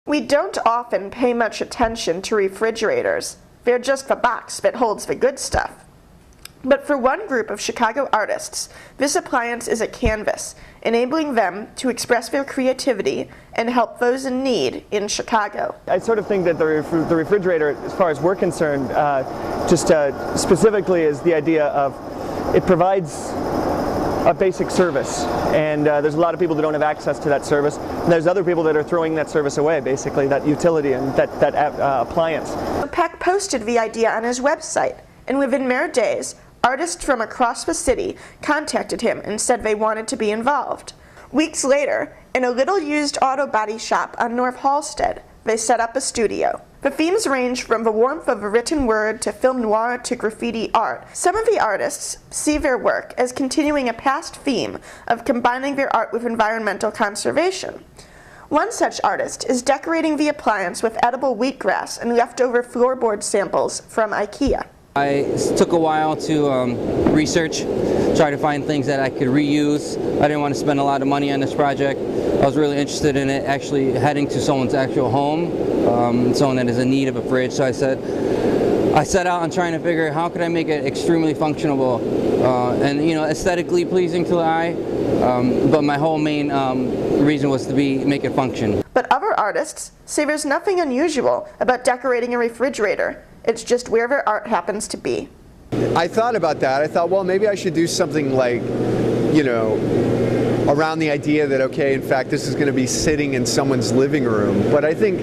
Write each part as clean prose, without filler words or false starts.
We don't often pay much attention to refrigerators. They're just the box that holds the good stuff. But for one group of Chicago artists, this appliance is a canvas, enabling them to express their creativity and help those in need in Chicago. I sort of think that the refrigerator, as far as we're concerned, specifically is the idea of it provides a basic service, and there's a lot of people that don't have access to that service, and there's other people that are throwing that service away, basically, that utility and that appliance. Peck posted the idea on his website, and within mere days, artists from across the city contacted him and said they wanted to be involved. Weeks later, in a little used auto body shop on North Halsted, they set up a studio. The themes range from the warmth of a written word to film noir to graffiti art. Some of the artists see their work as continuing a past theme of combining their art with environmental conservation. One such artist is decorating the appliance with edible wheatgrass and leftover floorboard samples from IKEA. It took a while to research, try to find things that I could reuse. I didn't want to spend a lot of money on this project. I was really interested in it actually heading to someone's actual home, someone that is in need of a fridge. So I set out on trying to figure how could I make it extremely functional and aesthetically pleasing to the eye. But my whole main reason was to make it function. But other artists say there's nothing unusual about decorating a refrigerator. It's just where their art happens to be. I thought about that. I thought, well, maybe I should do something like, around the idea that, okay, in fact, this is going to be sitting in someone's living room. But I think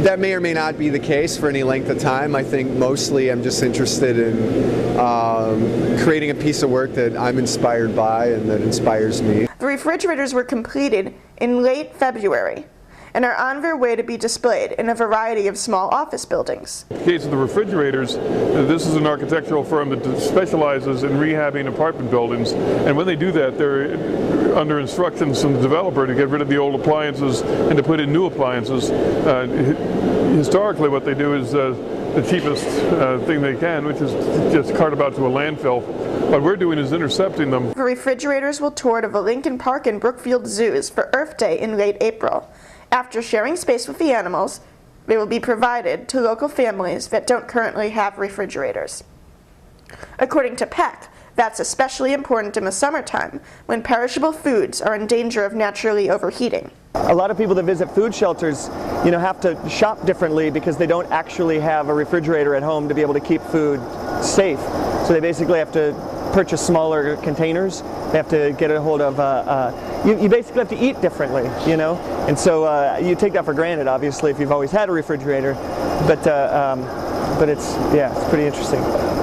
that may or may not be the case for any length of time. I think mostly I'm just interested in creating a piece of work that I'm inspired by and that inspires me. The refrigerators were completed in late February and are on their way to be displayed in a variety of small office buildings. In the case of the refrigerators, this is an architectural firm that specializes in rehabbing apartment buildings, and when they do that, they're under instructions from the developer to get rid of the old appliances and to put in new appliances. Historically, what they do is the cheapest thing they can, which is just cart them out to a landfill. What we're doing is intercepting them. The refrigerators will tour to the Lincoln Park and Brookfield zoos for Earth Day in late April. After sharing space with the animals, they will be provided to local families that don't currently have refrigerators. According to Peck, that's especially important in the summertime, when perishable foods are in danger of naturally overheating. A lot of people that visit food shelters, have to shop differently because they don't actually have a refrigerator at home to be able to keep food safe. So they basically have to purchase smaller containers. They have to get a hold of, you basically have to eat differently, and so you take that for granted, obviously, if you've always had a refrigerator, but it's pretty interesting.